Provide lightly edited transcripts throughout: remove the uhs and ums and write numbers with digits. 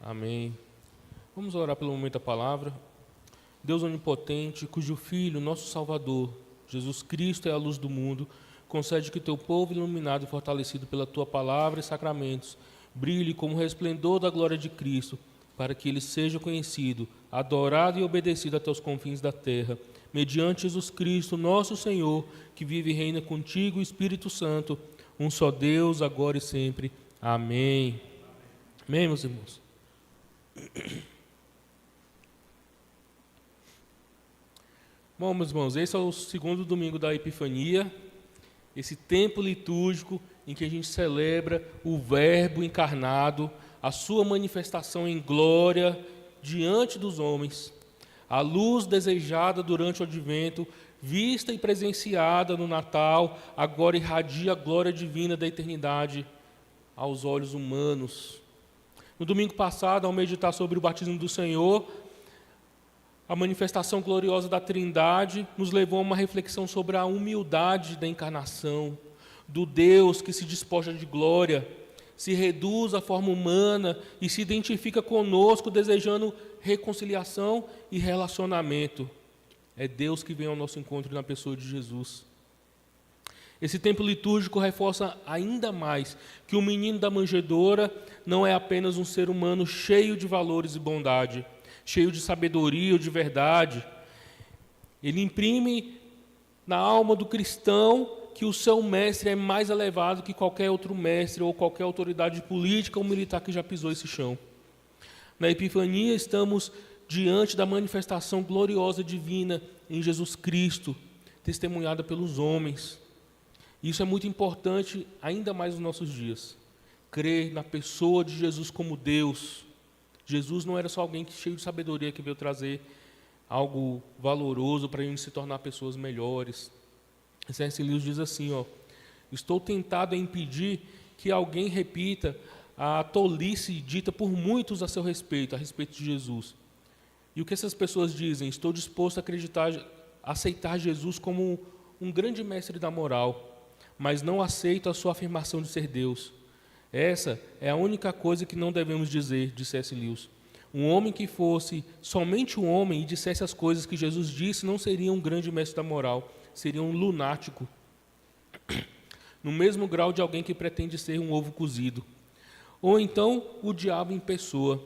Amém. Vamos orar pelo momento da palavra. Deus onipotente, cujo Filho, nosso Salvador, Jesus Cristo é a luz do mundo, concede que o teu povo, iluminado e fortalecido pela tua palavra e sacramentos, brilhe como o resplendor da glória de Cristo, para que ele seja conhecido, adorado e obedecido até os confins da terra, mediante Jesus Cristo, nosso Senhor, que vive e reina contigo, Espírito Santo, um só Deus, agora e sempre. Amém. Amém, meus irmãos? Bom, meus irmãos, esse é o segundo domingo da Epifania, esse tempo litúrgico em que a gente celebra o Verbo encarnado, a sua manifestação em glória diante dos homens, a luz desejada durante o Advento, vista e presenciada no Natal, agora irradia a glória divina da eternidade aos olhos humanos. No domingo passado, ao meditar sobre o batismo do Senhor, a manifestação gloriosa da Trindade nos levou a uma reflexão sobre a humildade da encarnação, do Deus que se despoja de glória, se reduz à forma humana e se identifica conosco, desejando reconciliação e relacionamento. É Deus que vem ao nosso encontro na pessoa de Jesus. Esse tempo litúrgico reforça ainda mais que o menino da manjedoura não é apenas um ser humano cheio de valores e bondade, cheio de sabedoria ou de verdade. Ele imprime na alma do cristão que o seu mestre é mais elevado que qualquer outro mestre ou qualquer autoridade política ou militar que já pisou esse chão. Na Epifania estamos diante da manifestação gloriosa divina em Jesus Cristo, testemunhada pelos homens. Isso é muito importante ainda mais nos nossos dias. Crer na pessoa de Jesus como Deus. Jesus não era só alguém cheio de sabedoria que veio trazer algo valoroso para a gente se tornar pessoas melhores. C.S. Lewis diz assim, estou tentado a impedir que alguém repita a tolice dita por muitos a respeito de Jesus. E o que essas pessoas dizem? Estou disposto a aceitar Jesus como um grande mestre da moral, mas não aceito a sua afirmação de ser Deus. Essa é a única coisa que não devemos dizer, disse C.S. Lewis. Um homem que fosse somente um homem e dissesse as coisas que Jesus disse não seria um grande mestre da moral, seria um lunático, no mesmo grau de alguém que pretende ser um ovo cozido. Ou então o diabo em pessoa.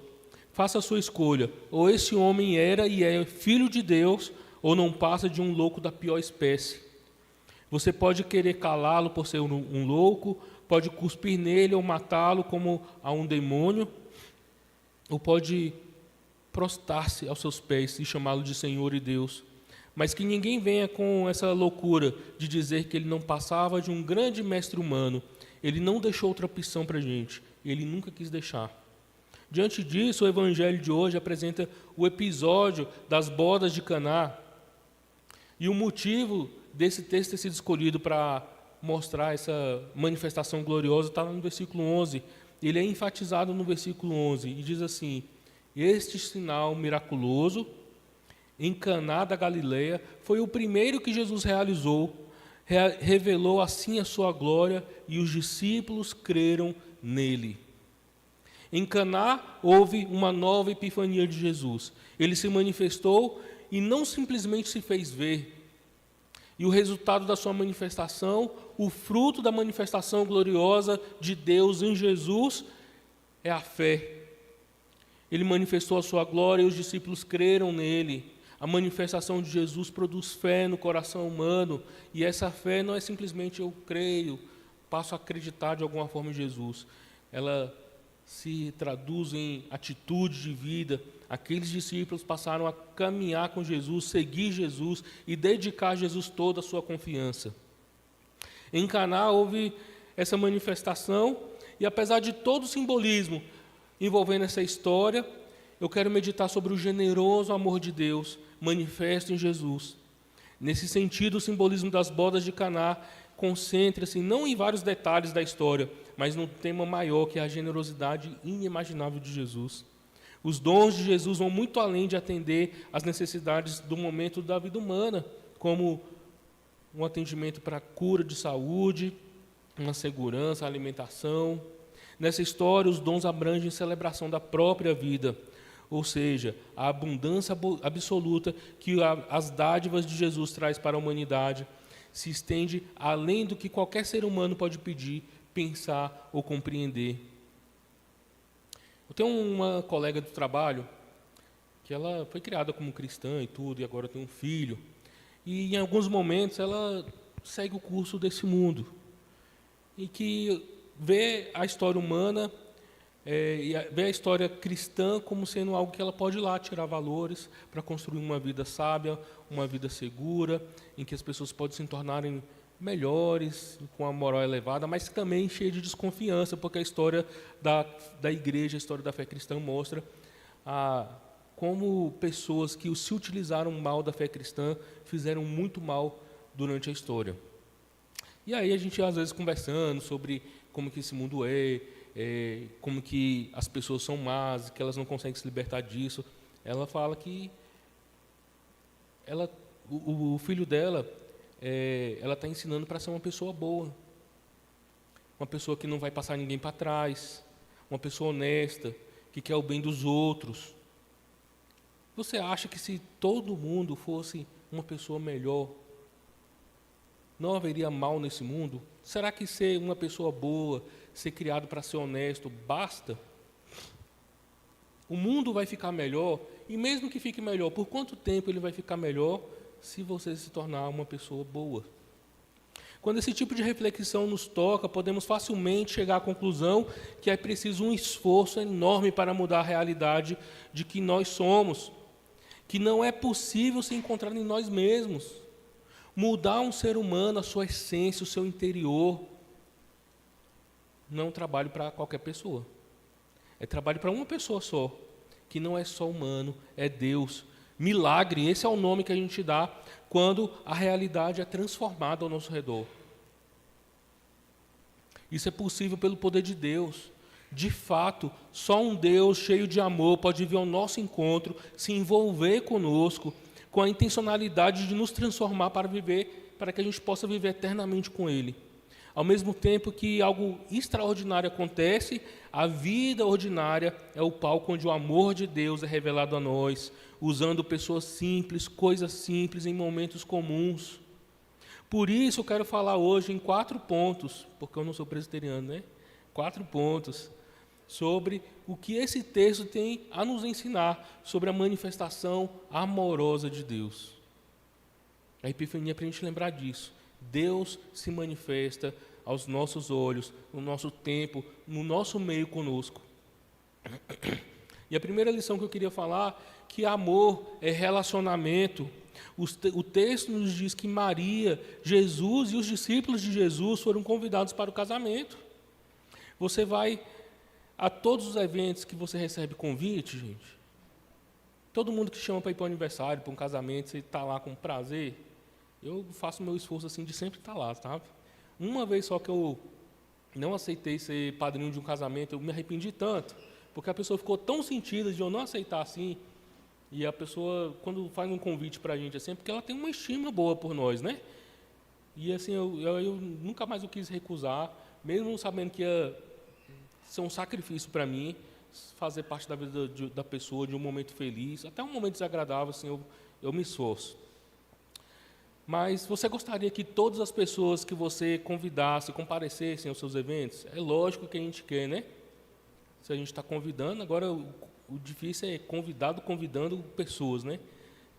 Faça a sua escolha. Ou esse homem era e é filho de Deus, ou não passa de um louco da pior espécie. Você pode querer calá-lo por ser um louco, pode cuspir nele ou matá-lo como a um demônio, ou pode prostrar-se aos seus pés e chamá-lo de Senhor e Deus. Mas que ninguém venha com essa loucura de dizer que ele não passava de um grande mestre humano. Ele não deixou outra opção para a gente, ele nunca quis deixar. Diante disso, o Evangelho de hoje apresenta o episódio das bodas de Caná. E o motivo desse texto ter sido escolhido para mostrar essa manifestação gloriosa está no versículo 11. Ele é enfatizado no versículo 11 e diz assim: este sinal miraculoso em Caná da Galileia foi o primeiro que Jesus realizou, revelou assim a sua glória e os discípulos creram nele. Em Caná houve uma nova epifania de Jesus. Ele se manifestou e não simplesmente se fez ver. E o resultado da sua manifestação, o fruto da manifestação gloriosa de Deus em Jesus, é a fé. Ele manifestou a sua glória e os discípulos creram nele. A manifestação de Jesus produz fé no coração humano, e essa fé não é simplesmente eu creio, passo a acreditar de alguma forma em Jesus. Ela se traduz em atitude de vida. Aqueles discípulos passaram a caminhar com Jesus, seguir Jesus e dedicar a Jesus toda a sua confiança. Em Caná houve essa manifestação, e apesar de todo o simbolismo envolvendo essa história, eu quero meditar sobre o generoso amor de Deus manifesto em Jesus. Nesse sentido, o simbolismo das bodas de Caná concentra-se não em vários detalhes da história, mas num tema maior, que é a generosidade inimaginável de Jesus. Os dons de Jesus vão muito além de atender às necessidades do momento da vida humana, como um atendimento para a cura de saúde, uma segurança, alimentação. Nessa história, os dons abrangem celebração da própria vida, ou seja, a abundância absoluta que as dádivas de Jesus traz para a humanidade se estende além do que qualquer ser humano pode pedir, pensar ou compreender. Eu tenho uma colega do trabalho que ela foi criada como cristã e tudo, e agora tem um filho. E em alguns momentos ela segue o curso desse mundo. E que vê a história humana, vê a história cristã como sendo algo que ela pode ir lá tirar valores para construir uma vida sábia, uma vida segura, em que as pessoas podem se tornarem melhores, com a moral elevada, mas também cheia de desconfiança, porque a história da igreja, a história da fé cristã mostra como pessoas que se utilizaram mal da fé cristã fizeram muito mal durante a história. E aí a gente, às vezes, conversando sobre como que esse mundo como que as pessoas são más, que elas não conseguem se libertar disso, ela fala que o filho dela, ela está ensinando para ser uma pessoa boa, uma pessoa que não vai passar ninguém para trás, uma pessoa honesta, que quer o bem dos outros. Você acha que se todo mundo fosse uma pessoa melhor, não haveria mal nesse mundo? Será que ser uma pessoa boa, ser criado para ser honesto, basta? O mundo vai ficar melhor, e mesmo que fique melhor, por quanto tempo ele vai ficar melhor se você se tornar uma pessoa boa? Quando esse tipo de reflexão nos toca, podemos facilmente chegar à conclusão que é preciso um esforço enorme para mudar a realidade de que nós somos, que não é possível se encontrar em nós mesmos. Mudar um ser humano, a sua essência, o seu interior, não é um trabalho para qualquer pessoa. É trabalho para uma pessoa só, que não é só humano, é Deus. Milagre, esse é o nome que a gente dá quando a realidade é transformada ao nosso redor. Isso é possível pelo poder de Deus. De fato, só um Deus cheio de amor pode vir ao nosso encontro, se envolver conosco, com a intencionalidade de nos transformar para que a gente possa viver eternamente com Ele. Ao mesmo tempo que algo extraordinário acontece, a vida ordinária é o palco onde o amor de Deus é revelado a nós, usando pessoas simples, coisas simples, em momentos comuns. Por isso eu quero falar hoje em 4 pontos, porque eu não sou presbiteriano, né? 4 pontos sobre o que esse texto tem a nos ensinar sobre a manifestação amorosa de Deus. A Epifania é para a gente lembrar disso. Deus se manifesta aos nossos olhos, no nosso tempo, no nosso meio conosco. E a primeira lição que eu queria falar, que amor é relacionamento. O texto nos diz que Maria, Jesus e os discípulos de Jesus foram convidados para o casamento. Você vai a todos os eventos que você recebe convite, gente. Todo mundo que chama para ir para um aniversário, para um casamento, você está lá com prazer. Eu faço meu esforço assim de sempre estar lá, sabe? Uma vez só que eu não aceitei ser padrinho de um casamento, eu me arrependi tanto, porque a pessoa ficou tão sentida de eu não aceitar assim. E a pessoa, quando faz um convite para a gente assim, é porque ela tem uma estima boa por nós, né? E assim, eu nunca mais o quis recusar, mesmo sabendo que ia ser um sacrifício para mim, fazer parte da vida da pessoa, de um momento feliz, até um momento desagradável, assim, eu me esforço. Mas você gostaria que todas as pessoas que você convidasse comparecessem aos seus eventos? É lógico que a gente quer, né? Se a gente está convidando, agora o difícil é convidando pessoas, né?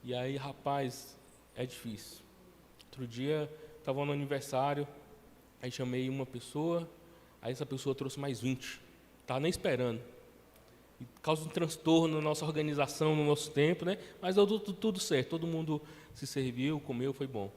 E aí, rapaz, é difícil. Outro dia, estava no aniversário, aí chamei uma pessoa, aí essa pessoa trouxe mais 20. Estava nem esperando. E causa um transtorno na nossa organização, no nosso tempo, né? Mas deu tudo certo, todo mundo se serviu, comeu, foi bom.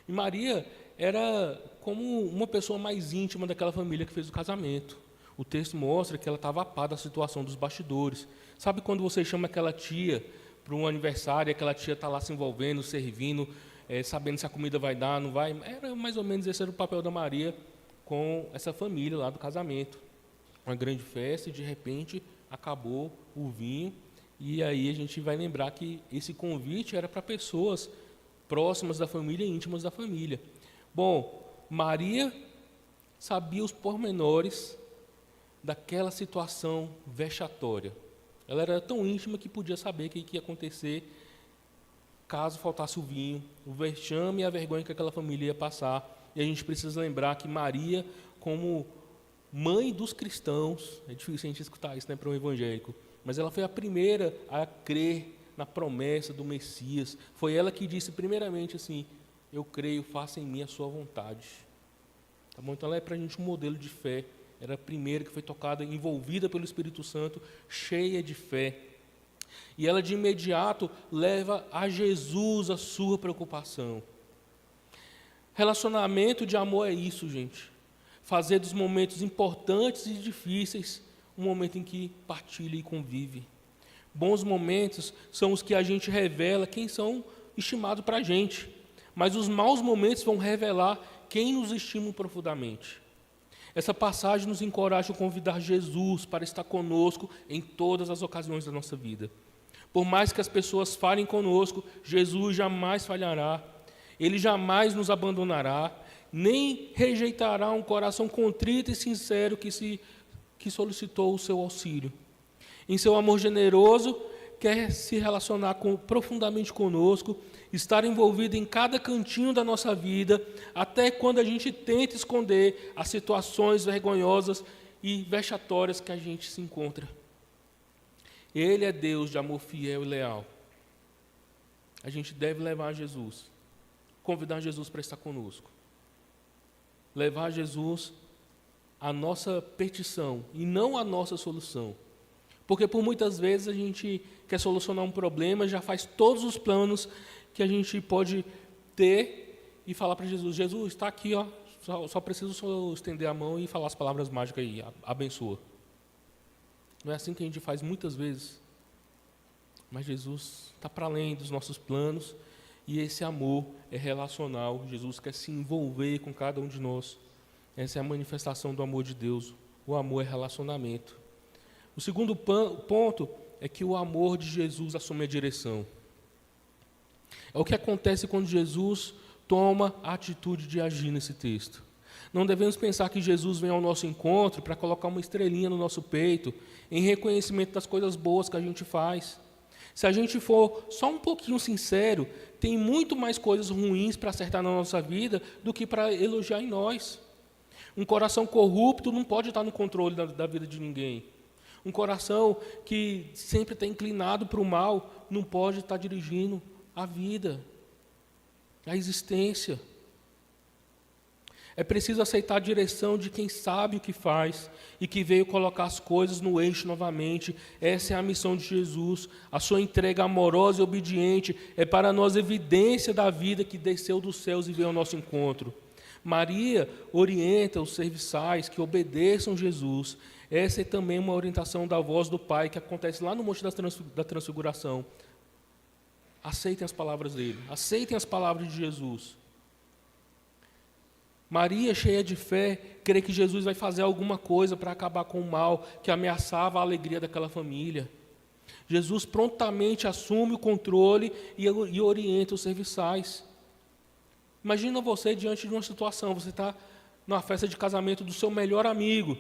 E Maria era como uma pessoa mais íntima daquela família que fez o casamento. O texto mostra que ela estava a par da situação dos bastidores. Sabe quando você chama aquela tia para um aniversário, e aquela tia está lá se envolvendo, servindo, sabendo se a comida vai dar, não vai? Era mais ou menos esse era o papel da Maria com essa família lá do casamento. Uma grande festa e, de repente, acabou o vinho. E aí a gente vai lembrar que esse convite era para pessoas próximas da família, íntimas da família. Bom, Maria sabia os pormenores daquela situação vexatória. Ela era tão íntima que podia saber o que ia acontecer caso faltasse o vinho, o vexame e a vergonha que aquela família ia passar. E a gente precisa lembrar que Maria, como mãe dos cristãos, é difícil a gente escutar isso, né, para um evangélico, mas ela foi a primeira a crer na promessa do Messias. Foi ela que disse primeiramente assim: eu creio, faça em mim a sua vontade. Tá bom? Então ela é para a gente um modelo de fé. Era a primeira que foi tocada, envolvida pelo Espírito Santo, cheia de fé. E ela de imediato leva a Jesus a sua preocupação. Relacionamento de amor é isso, gente. Fazer dos momentos importantes e difíceis um momento em que partilha e convive. Bons momentos são os que a gente revela quem são estimados para a gente. Mas os maus momentos vão revelar quem nos estima profundamente. Essa passagem nos encoraja a convidar Jesus para estar conosco em todas as ocasiões da nossa vida. Por mais que as pessoas falhem conosco, Jesus jamais falhará. Ele jamais nos abandonará, nem rejeitará um coração contrito e sincero que solicitou o seu auxílio. Em seu amor generoso, quer se relacionar profundamente conosco, estar envolvido em cada cantinho da nossa vida, até quando a gente tenta esconder as situações vergonhosas e vexatórias que a gente se encontra. Ele é Deus de amor fiel e leal. A gente deve levar Jesus, convidar Jesus para estar conosco. Levar Jesus a nossa petição e não a nossa solução. Porque por muitas vezes a gente quer solucionar um problema, já faz todos os planos que a gente pode ter e falar para Jesus: Jesus, está aqui, ó, só preciso estender a mão e falar as palavras mágicas aí, abençoa. Não é assim que a gente faz muitas vezes. Mas Jesus está para além dos nossos planos e esse amor é relacional. Jesus quer se envolver com cada um de nós. Essa é a manifestação do amor de Deus. O amor é relacionamento. O segundo ponto é que o amor de Jesus assume a direção. É o que acontece quando Jesus toma a atitude de agir nesse texto. Não devemos pensar que Jesus vem ao nosso encontro para colocar uma estrelinha no nosso peito em reconhecimento das coisas boas que a gente faz. Se a gente for só um pouquinho sincero, tem muito mais coisas ruins para acertar na nossa vida do que para elogiar em nós. Um coração corrupto não pode estar no controle da vida de ninguém. Um coração que sempre está inclinado para o mal não pode estar dirigindo a vida, a existência. É preciso aceitar a direção de quem sabe o que faz e que veio colocar as coisas no eixo novamente. Essa é a missão de Jesus. A sua entrega amorosa e obediente é para nós evidência da vida que desceu dos céus e veio ao nosso encontro. Maria orienta os serviçais que obedeçam Jesus. Essa é também uma orientação da voz do Pai que acontece lá no Monte da Transfiguração. Aceitem as palavras dele, aceitem as palavras de Jesus. Maria, cheia de fé, crê que Jesus vai fazer alguma coisa para acabar com o mal que ameaçava a alegria daquela família. Jesus prontamente assume o controle e orienta os serviçais. Imagina você diante de uma situação, você está numa festa de casamento do seu melhor amigo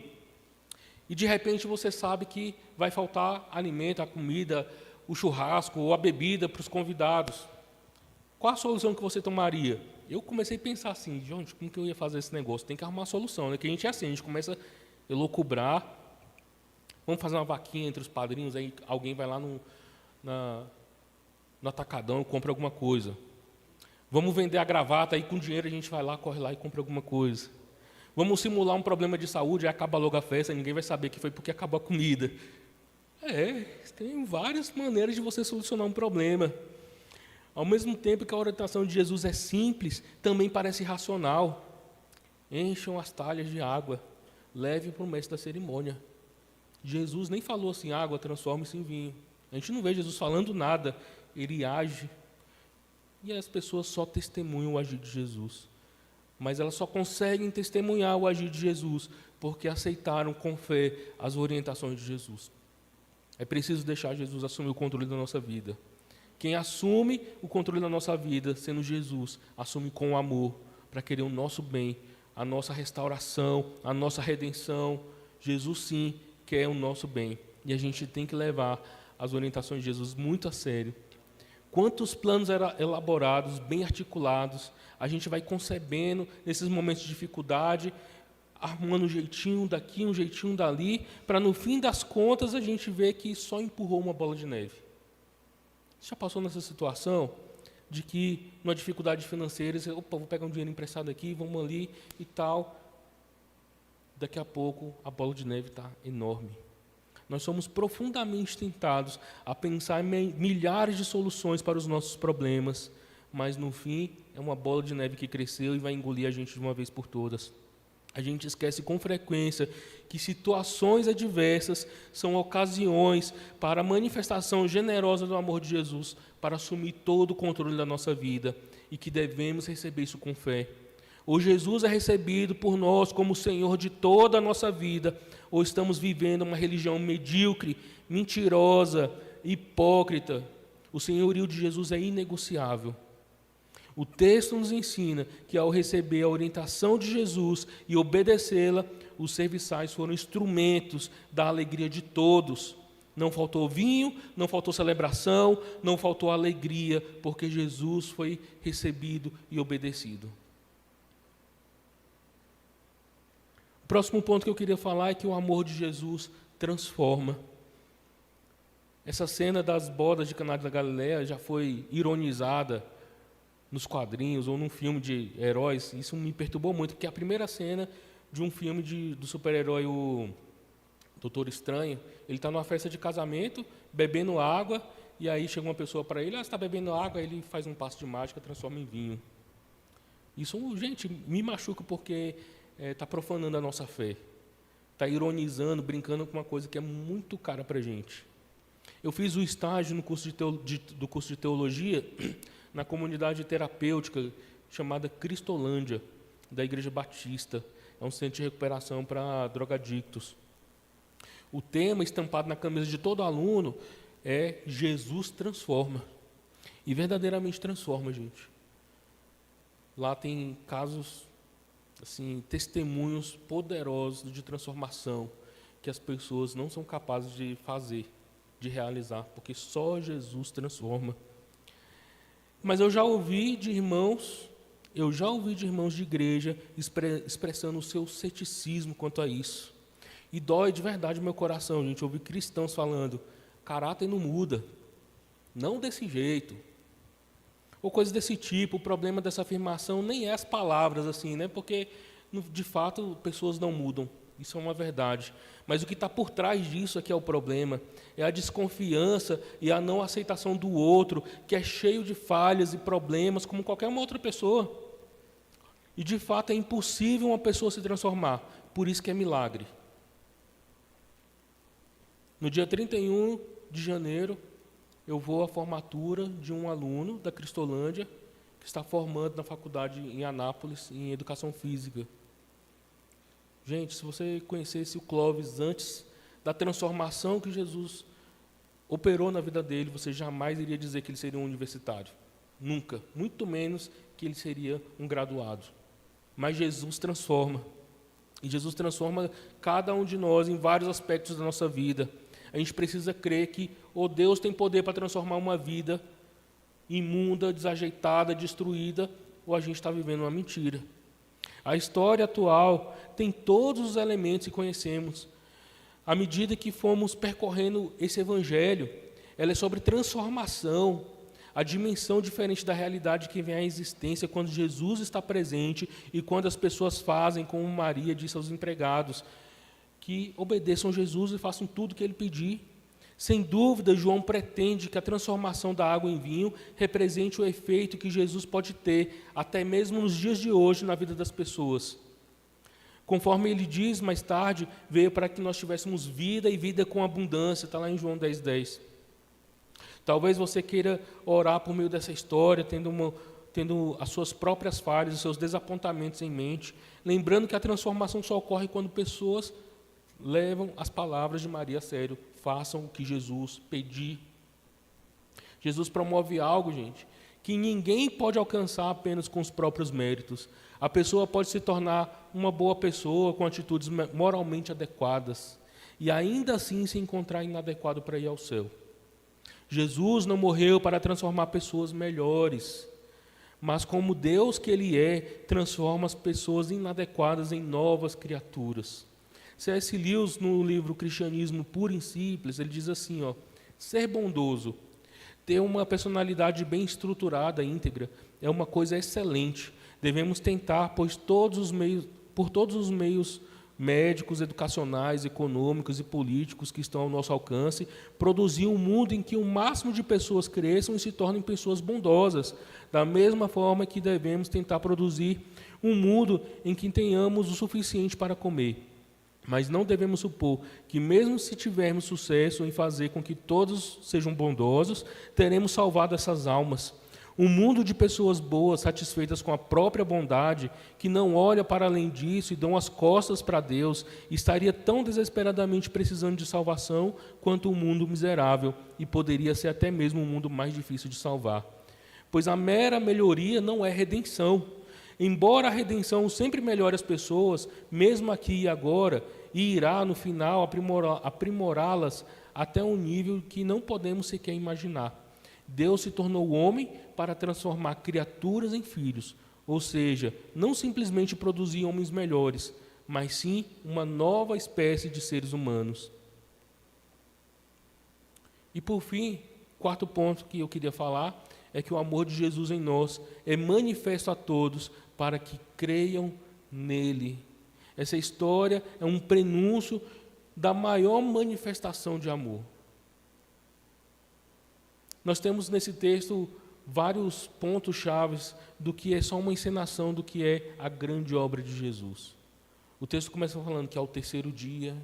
e de repente você sabe que vai faltar alimento, a comida, o churrasco ou a bebida para os convidados. Qual a solução que você tomaria? Eu comecei a pensar assim: gente, como que eu ia fazer esse negócio? Tem que arrumar uma solução, né? Que a gente é assim, a gente começa a elocubrar, vamos fazer uma vaquinha entre os padrinhos, aí alguém vai lá no atacadão e compra alguma coisa. Vamos vender a gravata, aí com dinheiro a gente vai lá, corre lá e compra alguma coisa. Vamos simular um problema de saúde, aí acaba logo a festa, ninguém vai saber que foi porque acabou a comida. Tem várias maneiras de você solucionar um problema. Ao mesmo tempo que a orientação de Jesus é simples, também parece racional. Encham as talhas de água, levem para o mestre da cerimônia. Jesus nem falou assim: água, transforme-se em vinho. A gente não vê Jesus falando nada, ele age. E as pessoas só testemunham o agir de Jesus. Mas elas só conseguem testemunhar o agir de Jesus porque aceitaram com fé as orientações de Jesus. É preciso deixar Jesus assumir o controle da nossa vida. Quem assume o controle da nossa vida, sendo Jesus, assume com amor, para querer o nosso bem, a nossa restauração, a nossa redenção. Jesus sim quer o nosso bem. E a gente tem que levar as orientações de Jesus muito a sério. Quantos planos elaborados, bem articulados, a gente vai concebendo nesses momentos de dificuldade, arrumando um jeitinho daqui, um jeitinho dali, para no fim das contas a gente ver que só empurrou uma bola de neve. Você já passou nessa situação de que, numa dificuldade financeira, você, opa, vou pegar um dinheiro emprestado aqui, vamos ali e tal. Daqui a pouco a bola de neve está enorme. Nós somos profundamente tentados a pensar em milhares de soluções para os nossos problemas, mas no fim é uma bola de neve que cresceu e vai engolir a gente de uma vez por todas. A gente esquece com frequência que situações adversas são ocasiões para a manifestação generosa do amor de Jesus, para assumir todo o controle da nossa vida, e que devemos receber isso com fé. Ou Jesus é recebido por nós como o Senhor de toda a nossa vida, ou estamos vivendo uma religião medíocre, mentirosa, hipócrita. O senhorio de Jesus é inegociável. O texto nos ensina que, ao receber a orientação de Jesus e obedecê-la, os serviçais foram instrumentos da alegria de todos. Não faltou vinho, não faltou celebração, não faltou alegria, porque Jesus foi recebido e obedecido. O próximo ponto que eu queria falar é que o amor de Jesus transforma. Essa cena das bodas de Caná da Galileia já foi ironizada nos quadrinhos ou num filme de heróis. Isso me perturbou muito, porque a primeira cena de um filme do super-herói, o Doutor Estranho, ele está numa festa de casamento, bebendo água, e aí chega uma pessoa para ele, você está bebendo água, aí ele faz um passo de mágica, transforma em vinho. Isso, gente, me machuca porque está profanando a nossa fé, está ironizando, brincando com uma coisa que é muito cara para a gente. Eu fiz o estágio no curso do curso de teologia na comunidade terapêutica chamada Cristolândia, da Igreja Batista. É um centro de recuperação para drogadictos. O tema estampado na camisa de todo aluno é Jesus transforma. E verdadeiramente transforma, gente. Lá tem casos, assim, testemunhos poderosos de transformação que as pessoas não são capazes de fazer, de realizar, porque só Jesus transforma. Mas eu já ouvi de irmãos de igreja expressando o seu ceticismo quanto a isso. E dói de verdade o meu coração, gente, ouvir cristãos falando, caráter não muda, não desse jeito. Ou coisas desse tipo. O problema dessa afirmação nem é as palavras, assim, né? Porque, de fato, pessoas não mudam. Isso é uma verdade. Mas o que está por trás disso é que é o problema. É a desconfiança e a não aceitação do outro, que é cheio de falhas e problemas, como qualquer uma outra pessoa. E, de fato, é impossível uma pessoa se transformar. Por isso que é milagre. No dia 31 de janeiro, eu vou à formatura de um aluno da Cristolândia, que está formando na faculdade em Anápolis, em Educação Física. Gente, se você conhecesse o Clóvis antes da transformação que Jesus operou na vida dele, você jamais iria dizer que ele seria um universitário. Nunca. Muito menos que ele seria um graduado. Mas Jesus transforma. E Jesus transforma cada um de nós em vários aspectos da nossa vida. A gente precisa crer que Deus tem poder para transformar uma vida imunda, desajeitada, destruída, ou a gente está vivendo uma mentira. A história atual tem todos os elementos que conhecemos. À medida que fomos percorrendo esse evangelho, ela é sobre transformação, a dimensão diferente da realidade que vem à existência quando Jesus está presente e quando as pessoas fazem como Maria disse aos empregados, que obedeçam a Jesus e façam tudo o que ele pedir. Sem dúvida, João pretende que a transformação da água em vinho represente o efeito que Jesus pode ter, até mesmo nos dias de hoje, na vida das pessoas. Conforme ele diz mais tarde, veio para que nós tivéssemos vida e vida com abundância, está lá em João 10:10. Talvez você queira orar por meio dessa história, tendo as suas próprias falhas, os seus desapontamentos em mente, lembrando que a transformação só ocorre quando pessoas levam as palavras de Maria a sério, façam o que Jesus pedir. Jesus promove algo, gente, que ninguém pode alcançar apenas com os próprios méritos. A pessoa pode se tornar uma boa pessoa com atitudes moralmente adequadas e ainda assim se encontrar inadequado para ir ao céu. Jesus não morreu para transformar pessoas melhores, mas como Deus que Ele é, transforma as pessoas inadequadas em novas criaturas. C.S. Lewis, no livro Cristianismo Puro e Simples, ele diz assim, ser bondoso, ter uma personalidade bem estruturada, íntegra, é uma coisa excelente. Devemos tentar, por todos os meios médicos, educacionais, econômicos e políticos que estão ao nosso alcance, produzir um mundo em que o máximo de pessoas cresçam e se tornem pessoas bondosas, da mesma forma que devemos tentar produzir um mundo em que tenhamos o suficiente para comer. Mas não devemos supor que, mesmo se tivermos sucesso em fazer com que todos sejam bondosos, teremos salvado essas almas. Um mundo de pessoas boas, satisfeitas com a própria bondade, que não olha para além disso e dão as costas para Deus, estaria tão desesperadamente precisando de salvação quanto o mundo miserável, e poderia ser até mesmo um mundo mais difícil de salvar. Pois a mera melhoria não é redenção. Embora a redenção sempre melhore as pessoas, mesmo aqui e agora, e irá, no final, aprimorá-las até um nível que não podemos sequer imaginar. Deus se tornou homem para transformar criaturas em filhos, ou seja, não simplesmente produzir homens melhores, mas sim uma nova espécie de seres humanos. E por fim, quarto ponto que eu queria falar é que o amor de Jesus em nós é manifesto a todos para que creiam nele. Essa história é um prenúncio da maior manifestação de amor. Nós temos nesse texto vários pontos chaves do que é só uma encenação do que é a grande obra de Jesus. O texto começa falando que ao terceiro dia,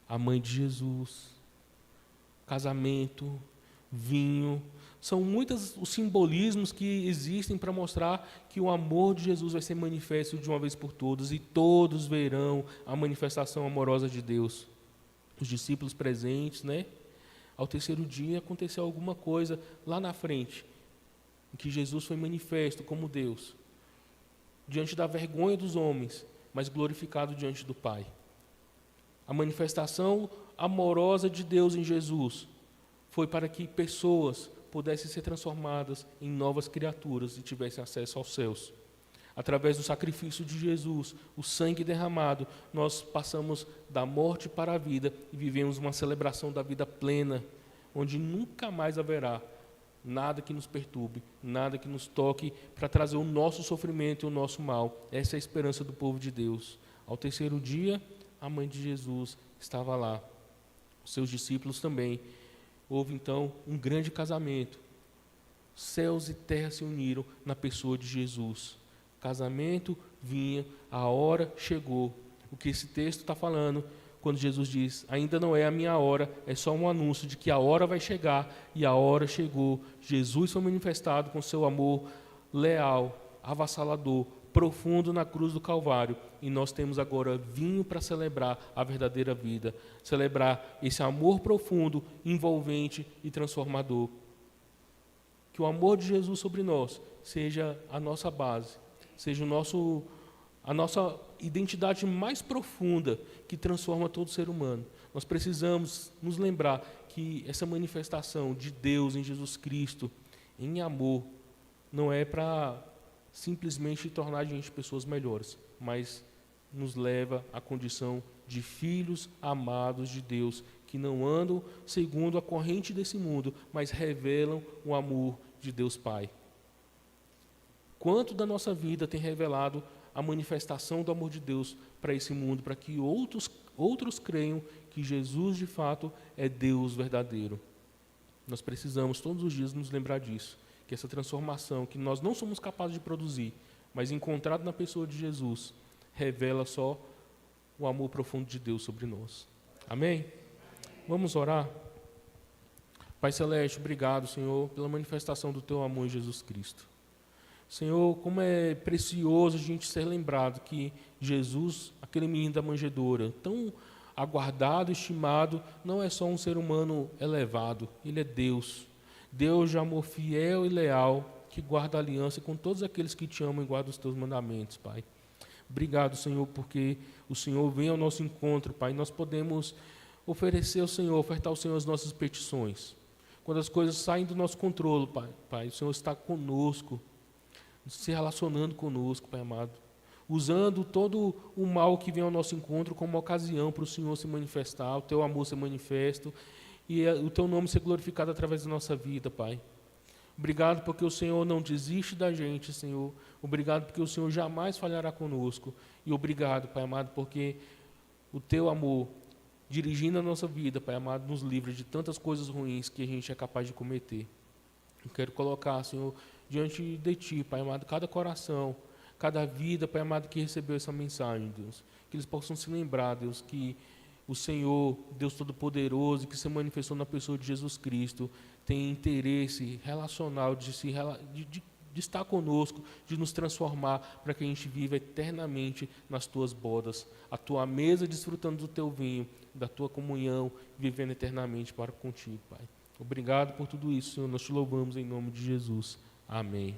a mãe de Jesus, casamento, vinho, são muitos os simbolismos que existem para mostrar que o amor de Jesus vai ser manifesto de uma vez por todas e todos verão a manifestação amorosa de Deus. Os discípulos presentes, Ao terceiro dia aconteceu alguma coisa lá na frente, em que Jesus foi manifesto como Deus, diante da vergonha dos homens, mas glorificado diante do Pai. A manifestação amorosa de Deus em Jesus foi para que pessoas pudessem ser transformadas em novas criaturas e tivessem acesso aos céus. Através do sacrifício de Jesus, o sangue derramado, nós passamos da morte para a vida e vivemos uma celebração da vida plena, onde nunca mais haverá nada que nos perturbe, nada que nos toque para trazer o nosso sofrimento e o nosso mal. Essa é a esperança do povo de Deus. Ao terceiro dia, a mãe de Jesus estava lá, os seus discípulos também. Houve então um grande casamento. Céus e terra se uniram na pessoa de Jesus. Casamento vinha, a hora chegou. O que esse texto está falando, quando Jesus diz, ainda não é a minha hora, é só um anúncio de que a hora vai chegar, e a hora chegou. Jesus foi manifestado com seu amor leal, avassalador, profundo na cruz do Calvário, e nós temos agora vinho para celebrar a verdadeira vida, celebrar esse amor profundo, envolvente e transformador. Que o amor de Jesus sobre nós seja a nossa base, seja a nossa identidade mais profunda que transforma todo ser humano. Nós precisamos nos lembrar que essa manifestação de Deus em Jesus Cristo, em amor, não é para simplesmente tornar a gente pessoas melhores, mas nos leva à condição de filhos amados de Deus, que não andam segundo a corrente desse mundo, mas revelam o amor de Deus Pai. Quanto da nossa vida tem revelado a manifestação do amor de Deus para esse mundo, para que outros creiam que Jesus de fato é Deus verdadeiro. Nós precisamos todos os dias nos lembrar disso, que essa transformação que nós não somos capazes de produzir, mas encontrado na pessoa de Jesus, revela só o amor profundo de Deus sobre nós. Amém? Vamos orar? Pai Celeste, obrigado, Senhor, pela manifestação do Teu amor em Jesus Cristo. Senhor, como é precioso a gente ser lembrado que Jesus, aquele menino da manjedoura, tão aguardado, estimado, não é só um ser humano elevado, Ele é Deus. Deus de amor fiel e leal, que guarda a aliança com todos aqueles que te amam e guardam os teus mandamentos, Pai. Obrigado, Senhor, porque o Senhor vem ao nosso encontro, Pai. Nós podemos oferecer ao Senhor, ofertar ao Senhor as nossas petições. Quando as coisas saem do nosso controle, Pai, o Senhor está conosco, se relacionando conosco, Pai amado, usando todo o mal que vem ao nosso encontro como ocasião para o Senhor se manifestar, o teu amor ser manifesto e o teu nome ser glorificado através da nossa vida, Pai. Obrigado porque o Senhor não desiste da gente, Senhor. Obrigado porque o Senhor jamais falhará conosco. E obrigado, Pai amado, porque o teu amor, dirigindo a nossa vida, Pai amado, nos livra de tantas coisas ruins que a gente é capaz de cometer. Eu quero colocar, Senhor, diante de Ti, Pai amado, cada coração, cada vida, Pai amado, que recebeu essa mensagem, Deus. Que eles possam se lembrar, Deus, que o Senhor, Deus Todo-Poderoso, que se manifestou na pessoa de Jesus Cristo, tem interesse relacional de estar conosco, de nos transformar para que a gente viva eternamente nas Tuas bodas, a Tua mesa desfrutando do Teu vinho, da Tua comunhão, vivendo eternamente para contigo, Pai. Obrigado por tudo isso, Senhor. Nós Te louvamos em nome de Jesus. Amém.